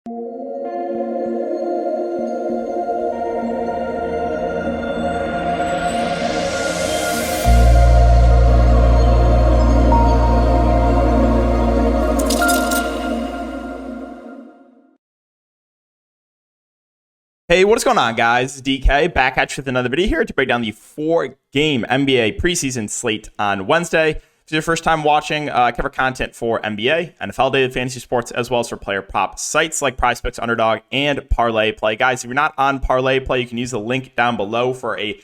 Hey, what is going on, guys? It's DK back at you with another video here to break down the 4-game NBA preseason slate on Wednesday. If it's your first time watching, I cover content for NBA, NFL daily fantasy sports, as well as for player prop sites like PrizePicks, Underdog, and Parlay Play. Guys, if you're not on Parlay Play, you can use the link down below for a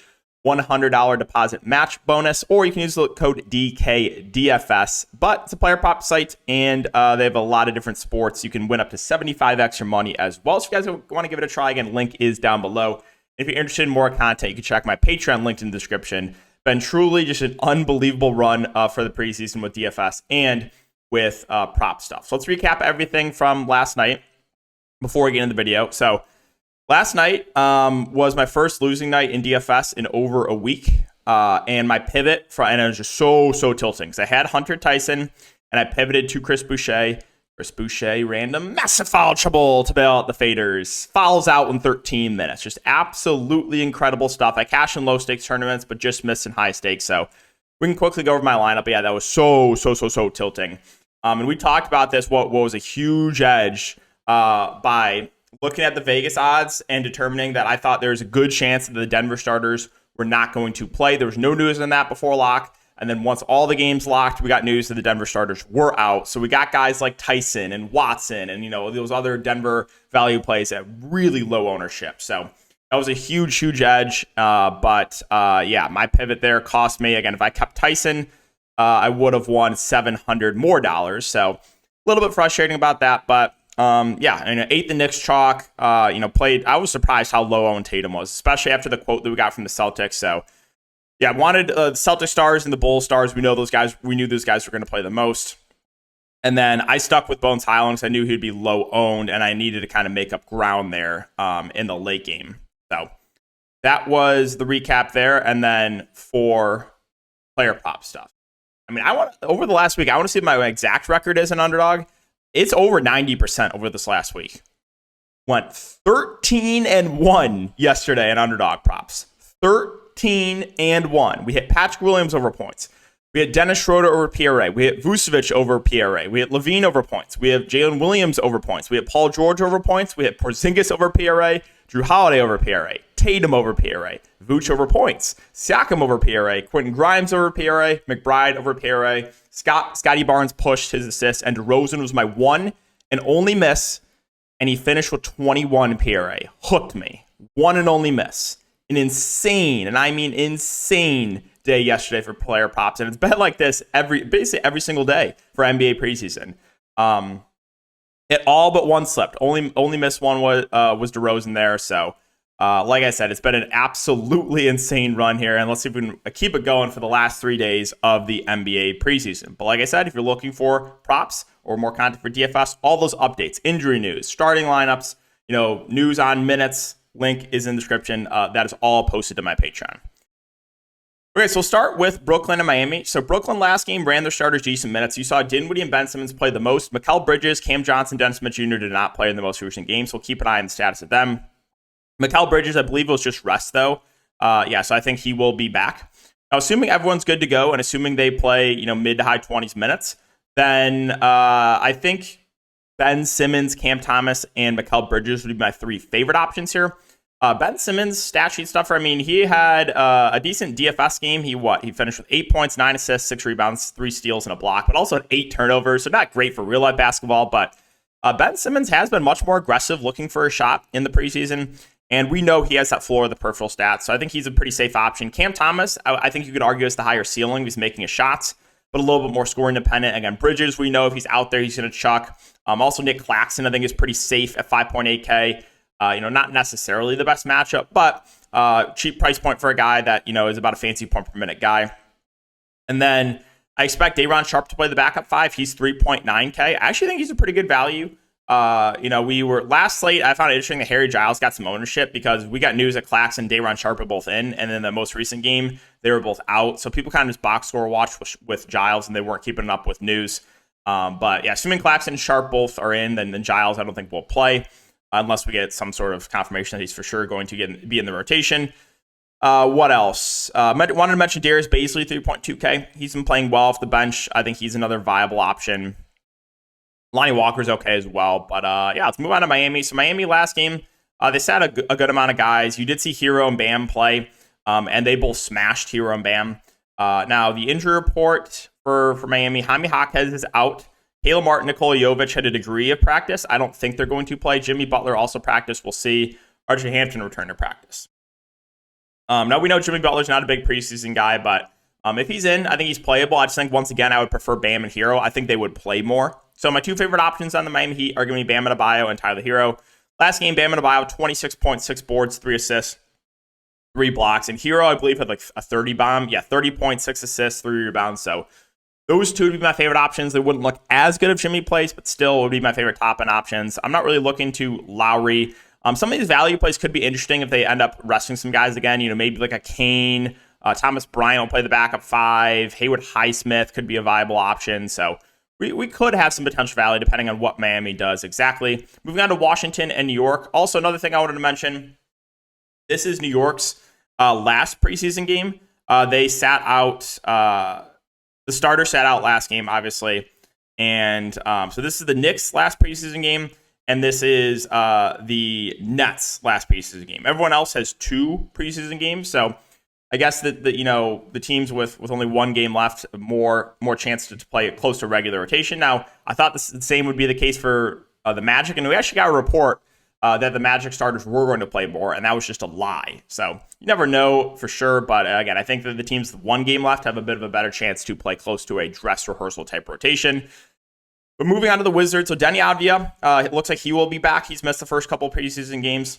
$100 deposit match bonus, or you can use the code DKDFS. But it's a player prop site, and they have a lot of different sports. You can win up to 75x your money as well. So if you guys want to give it a try, again, link is down below. If you're interested in more content, you can check my Patreon linked in the description. Been truly just an unbelievable run for the preseason with DFS and with prop stuff. So let's recap everything from last night before we get into the video. So last night was my first losing night in DFS in over a week, and my pivot, and it was just so tilting, because I had Hunter Tyson, and I pivoted to Chris Boucher. Chris Boucher, random massive foul trouble to bail out the faders. Fouls out in 13 minutes. Just absolutely incredible stuff. I cashed in low-stakes tournaments, but just missed in high stakes, so we can quickly go over my lineup. But yeah, that was so tilting. And we talked about this, what was a huge edge by looking at the Vegas odds and determining that I thought there was a good chance that the Denver starters were not going to play. There was no news on that before lock. And then once all the games locked, we got news that the Denver starters were out. So we got guys like Tyson and Watson and, those other Denver value plays at really low ownership. So that was a huge edge. But my pivot there cost me, again, if I kept Tyson, I would have won $700 more. So a little bit frustrating about that, but and ate the Knicks chalk, played. I was surprised how low owned Tatum was, especially after the quote that we got from the Celtics. So yeah, wanted the Celtic stars and the Bulls stars. We knew those guys were going to play the most. And then I stuck with Bones Highland because I knew he'd be low owned, and I needed to kind of make up ground there in the late game. So that was the recap there. And then for player prop stuff, over the last week, I want to see what my exact record is in Underdog. It's over 90% over this last week. Went 13-1 yesterday in Underdog props. 13-1. We hit Patrick Williams over points. We had Dennis Schroeder over PRA. We hit Vucevic over PRA. We hit Levine over points. We have Jalen Williams over points. We hit Paul George over points. We hit Porzingis over PRA. Drew Holiday over PRA. Tatum over PRA. Vooch over points. Siakam over PRA. Quentin Grimes over PRA. McBride over PRA. Scotty Barnes pushed his assist, and DeRozan was my one and only miss, and he finished with 21 PRA. Hooked me. One and only miss. An insane, and I mean insane, day yesterday for player props, and it's been like this basically every single day for NBA preseason. It all but one slipped. Only missed one was DeRozan there. So like I said, it's been an absolutely insane run here, and let's see if we can keep it going for the last 3 days of the NBA preseason. But like I said, if you're looking for props or more content for DFS, all those updates, injury news, starting lineups, news on minutes, link is in the description. That is all posted to my Patreon. Okay, so we'll start with Brooklyn and Miami. So Brooklyn last game ran their starters decent minutes. You saw Dinwiddie and Ben Simmons play the most. Mikal Bridges, Cam Johnson, Dennis Smith Jr. did not play in the most recent games, so we'll keep an eye on the status of them. Mikal Bridges, I believe it was just rest, though. So I think he will be back. Now, assuming everyone's good to go and assuming they play, mid to high 20s minutes, then I think Ben Simmons, Cam Thomas, and Mikal Bridges would be my three favorite options here. Ben Simmons, stat sheet stuffer. He had a decent DFS game. He finished with 8 points, 9 assists, 6 rebounds, 3 steals, and a block, but also had 8 turnovers. So not great for real life basketball, but Ben Simmons has been much more aggressive looking for a shot in the preseason. And we know he has that floor of the peripheral stats, so I think he's a pretty safe option. Cam Thomas, I think you could argue, is the higher ceiling. He's making his shots, but a little bit more scoring dependent. Again, Bridges, we know if he's out there, he's going to chuck. Also, Nick Claxton, I think, is pretty safe at 5.8K. Not necessarily the best matchup, but cheap price point for a guy that, is about a fancy point per minute guy. And then I expect Day'Ron Sharpe to play the backup 5. He's 3.9K. I actually think he's a pretty good value. We were last slate. I found it interesting that Harry Giles got some ownership because we got news that Claxton and Day'Ron Sharpe are both in, and then the most recent game they were both out. So people kind of just box score watched with Giles, and they weren't keeping up with news. But yeah, assuming Claxton and Sharp both are in, then Giles I don't think will play unless we get some sort of confirmation that he's for sure going to be in the rotation. What else? Wanted to mention Darius Baisley, 3.2K. He's been playing well off the bench. I think he's another viable option. Lonnie Walker's okay as well. But yeah, let's move on to Miami. So Miami last game, they sat a good amount of guys. You did see Hero and Bam play, and they both smashed Hero and Bam. Now, the injury report for Miami, Jaime Jaquez is out. Caleb Martin, Nikola Jovic had a degree of practice. I don't think they're going to play. Jimmy Butler also practiced. We'll see. RJ Hampton returned to practice. Now, we know Jimmy Butler's not a big preseason guy, but if he's in, I think he's playable. I just think, once again, I would prefer Bam and Hero. I think they would play more. So my two favorite options on the Miami Heat are going to be Bam Adebayo and Tyler Hero. Last game, Bam Adebayo, 26.6 boards, 3 assists, 3 blocks. And Hero, I believe, had like a 30 bomb. Yeah, 30.6 assists, 3 rebounds. So those two would be my favorite options. They wouldn't look as good if Jimmy plays, but still would be my favorite top-end options. I'm not really looking to Lowry. Some of these value plays could be interesting if they end up resting some guys again. Maybe like a Kane. Thomas Bryant will play the backup 5. Haywood Highsmith could be a viable option. So we could have some potential value depending on what Miami does exactly. Moving on to Washington and New York. Also, another thing I wanted to mention. This is New York's last preseason game. They sat out. The starter sat out last game, obviously. And so this is the Knicks' last preseason game. And this is the Nets' last preseason game. Everyone else has 2 preseason games. So I guess that the teams with only 1 game left, more chance to play close to regular rotation. Now, I thought the same would be the case for the Magic. And we actually got a report that the Magic starters were going to play more. And that was just a lie. So you never know for sure. But again, I think that the teams with 1 game left have a bit of a better chance to play close to a dress rehearsal type rotation. But moving on to the Wizards, so Deni Avdija, it looks like he will be back. He's missed the first couple preseason games.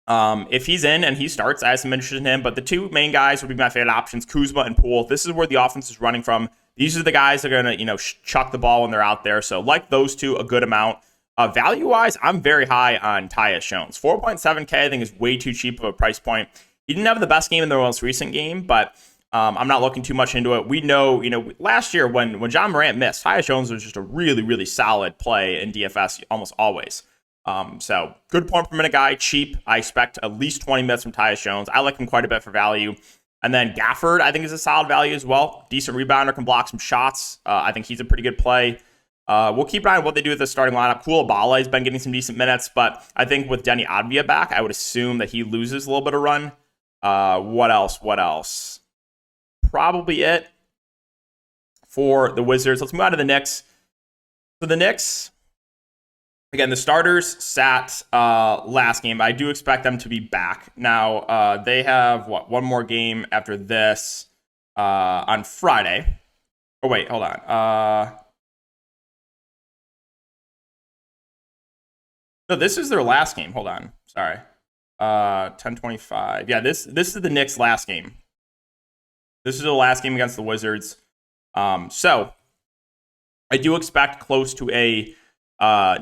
If he's in and he starts, I have some interest in him. But the 2 main guys would be my favorite options, Kuzma and Poole. This is where the offense is running from. These are the guys that are going to chuck the ball when they're out there. So like those 2, a good amount. Value-wise, I'm very high on Tyus Jones. 4.7K, I think, is way too cheap of a price point. He didn't have the best game in the most recent game, but I'm not looking too much into it. We know, last year when John Morant missed, Tyus Jones was just a really, really solid play in DFS almost always. So good point per minute guy, cheap. I expect at least 20 minutes from Tyus Jones. I like him quite a bit for value. And then Gafford, I think, is a solid value as well. Decent rebounder, can block some shots. I think he's a pretty good play. We'll keep an eye on what they do with the starting lineup. Koulibaly has been getting some decent minutes, but I think with Deni Avdija back, I would assume that he loses a little bit of run. What else? Probably it for the Wizards. Let's move on to the Knicks. So the Knicks, again, the starters sat last game. I do expect them to be back. Now, they have, one more game after this on Friday. Oh, wait, hold on. No, this is their last game. Hold on. Sorry. 10:25. Yeah, this is the Knicks' last game. This is the last game against the Wizards. So I do expect close to a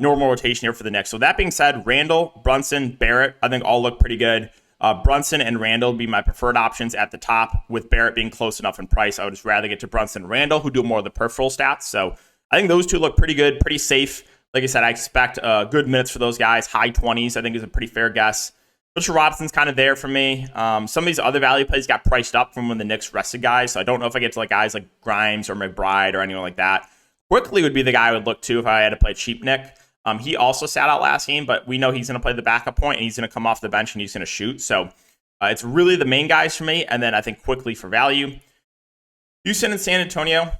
normal rotation here for the Knicks. So that being said, Randall, Brunson, Barrett, I think all look pretty good. Brunson and Randall would be my preferred options at the top, with Barrett being close enough in price. I would just rather get to Brunson and Randall, who do more of the peripheral stats. So I think those 2 look pretty good, pretty safe. Like I said, I expect good minutes for those guys. High 20s, I think, is a pretty fair guess. Mitchell Robinson's kind of there for me. Some of these other value plays got priced up from when the Knicks rested guys, so I don't know if I get to guys like Grimes or McBride or anyone like that. Quickly would be the guy I would look to if I had to play cheap Nick. He also sat out last game, but we know he's going to play the backup point, and he's going to come off the bench, and he's going to shoot. So it's really the main guys for me, and then I think quickly for value. Houston and San Antonio.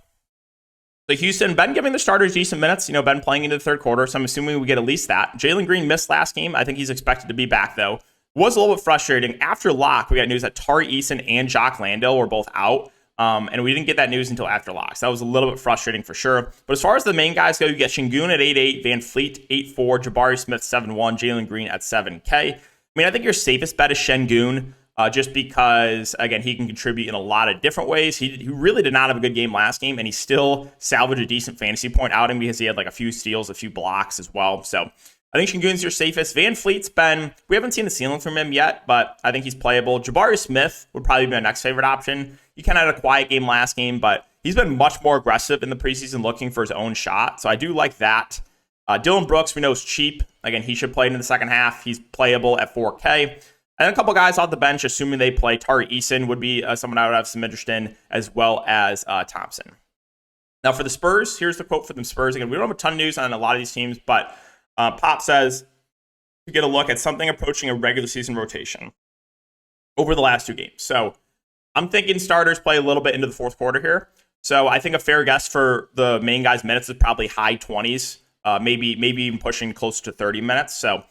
So Houston, been giving the starters decent minutes, been playing into the third quarter, so I'm assuming we get at least that. Jalen Green missed last game. I think he's expected to be back, though. Was a little bit frustrating. After lock, we got news that Tari Eason and Jock Landale were both out, and we didn't get that news until after lock. So that was a little bit frustrating for sure. But as far as the main guys go, you get Şengün at 8.8, Van Fleet 8.4, Jabari Smith 7.1, Jalen Green at 7K. I think your safest bet is Şengün, just because, again, he can contribute in a lot of different ways. He really did not have a good game last game, and he still salvaged a decent fantasy point outing because he had a few steals, a few blocks as well. So I think Şengün's your safest. Van Fleet's we haven't seen the ceiling from him yet, but I think he's playable. Jabari Smith would probably be my next favorite option. He kind of had a quiet game last game, but he's been much more aggressive in the preseason looking for his own shot. So I do like that. Dylan Brooks, we know, is cheap. Again, he should play into the second half. He's playable at 4K. And then a couple guys off the bench, assuming they play. Tari Eason would be someone I would have some interest in, as well as Thompson. Now, for the Spurs, here's the quote for the Spurs. Again, we don't have a ton of news on a lot of these teams, but Pop says to get a look at something approaching a regular season rotation over the last 2 games. So I'm thinking starters play a little bit into the fourth quarter here. So I think a fair guess for the main guys' minutes is probably high 20s. Maybe even pushing close to 30 minutes. So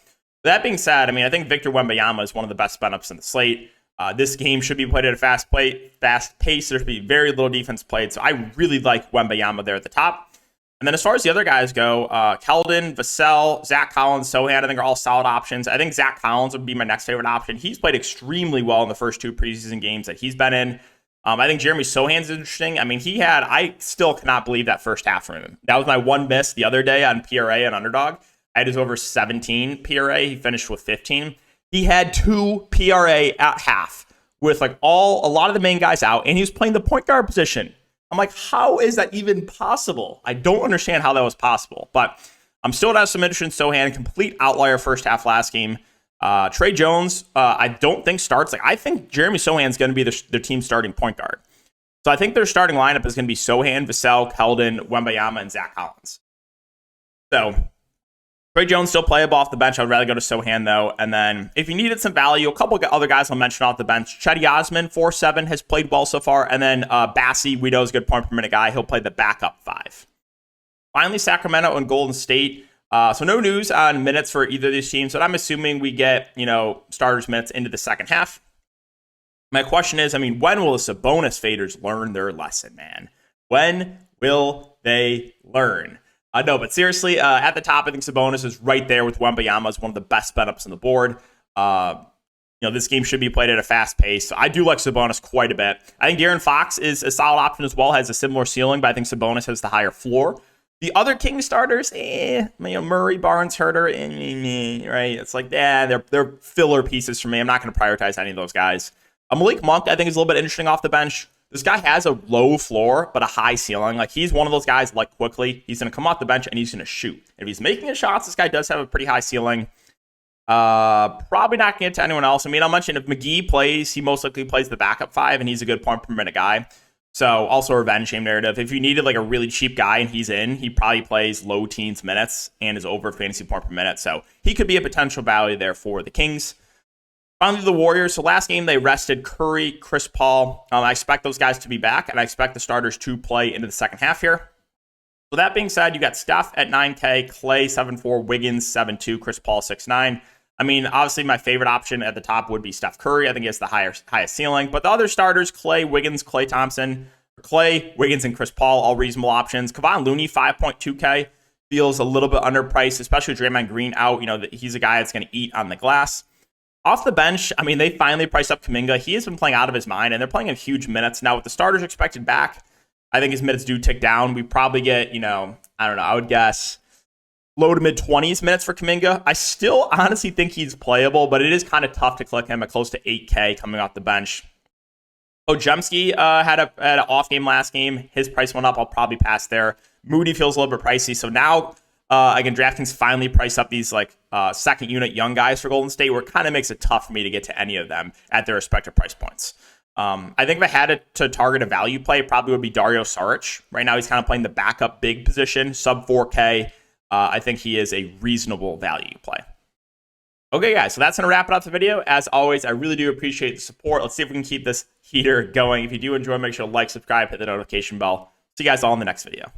that being said, I mean, I think Victor Wembanyama is one of the best spin-ups in the slate. This game should be played at a fast pace. There should be very little defense played. So I really like Wembanyama there at the top. And then as far as the other guys go, Keldon, Vassell, Zach Collins, Sohan, I think are all solid options. I think Zach Collins would be my next favorite option. He's played extremely well in the first 2 preseason games that he's been in. I think Jeremy Sohan's interesting. I mean, I still cannot believe that first half from him. That was my one miss the other day on PRA and Underdog. I had his over 17 PRA. He finished with 15. He had 2 PRA at half with a lot of the main guys out, and he was playing the point guard position. I'm like, how is that even possible? I don't understand how that was possible, but I'm still have some interest in Sohan. Complete outlier first half last game. Trey Jones, I don't think starts. I think Jeremy Sohan is going to be their team starting point guard. So I think their starting lineup is going to be Sohan, Vassell, Keldon, Wembanyama, and Zach Collins. So Trey Jones still playable off the bench. I'd rather go to Sohan, though. And then if you needed some value, a couple of other guys I'll mention off the bench. Chetty Osman, 4-7, has played well so far. And then Bassie, we know is a good point per minute guy. He'll play the backup 5. Finally, Sacramento and Golden State. So no news on minutes for either of these teams, but I'm assuming we get, starters minutes into the second half. My question is, when will the Sabonis faders learn their lesson, man? When will they learn? No, but seriously, at the top, I think Sabonis is right there with Wembanyama as one of the best bet-ups on the board. This game should be played at a fast pace. So I do like Sabonis quite a bit. I think De'Aaron Fox is a solid option as well, has a similar ceiling, but I think Sabonis has the higher floor. The other King starters, Murray, Barnes, Herter, right? It's like, they're filler pieces for me. I'm not going to prioritize any of those guys. Malik Monk, I think, is a little bit interesting off the bench. This guy has a low floor, but a high ceiling. He's one of those guys, quickly. He's going to come off the bench, and he's going to shoot. If he's making his shots, this guy does have a pretty high ceiling. Probably not going to get to anyone else. I'll mention if McGee plays, he most likely plays the backup 5, and he's a good point per minute guy. So also a revenge game narrative. If you needed a really cheap guy and he's in, he probably plays low teens minutes and is over fantasy point per minute. So he could be a potential value there for the Kings. Finally, the Warriors. So last game, they rested Curry, Chris Paul. I expect those guys to be back, and I expect the starters to play into the second half here. So that being said, you got Steph at 9K, Clay 7.4, Wiggins 7.2, Chris Paul 6.9. Obviously, my favorite option at the top would be Steph Curry. I think he has the highest ceiling. But the other starters, Clay, Wiggins, Clay Thompson, Clay, Wiggins, and Chris Paul, all reasonable options. Kevon Looney, 5.2K, feels a little bit underpriced, especially with Draymond Green out. He's a guy that's going to eat on the glass. Off the bench, they finally priced up Kuminga. He has been playing out of his mind, and they're playing in huge minutes. Now, with the starters expected back, I think his minutes do tick down. We probably get, I would guess low to mid-20s minutes for Kuminga. I still honestly think he's playable, but it is kind of tough to click him at close to 8K coming off the bench. Ojemski had an off game last game. His price went up. I'll probably pass there. Moody feels a little bit pricey. So now, again, DraftKings finally price up these second unit young guys for Golden State, where it kind of makes it tough for me to get to any of them at their respective price points. I think if I had to target a value play, it probably would be Dario Saric. Right now, he's kind of playing the backup big position, sub 4K. I think he is a reasonable value play. Okay, guys, so that's going to wrap it up the video. As always, I really do appreciate the support. Let's see if we can keep this heater going. If you do enjoy, make sure to like, subscribe, hit the notification bell. See you guys all in the next video.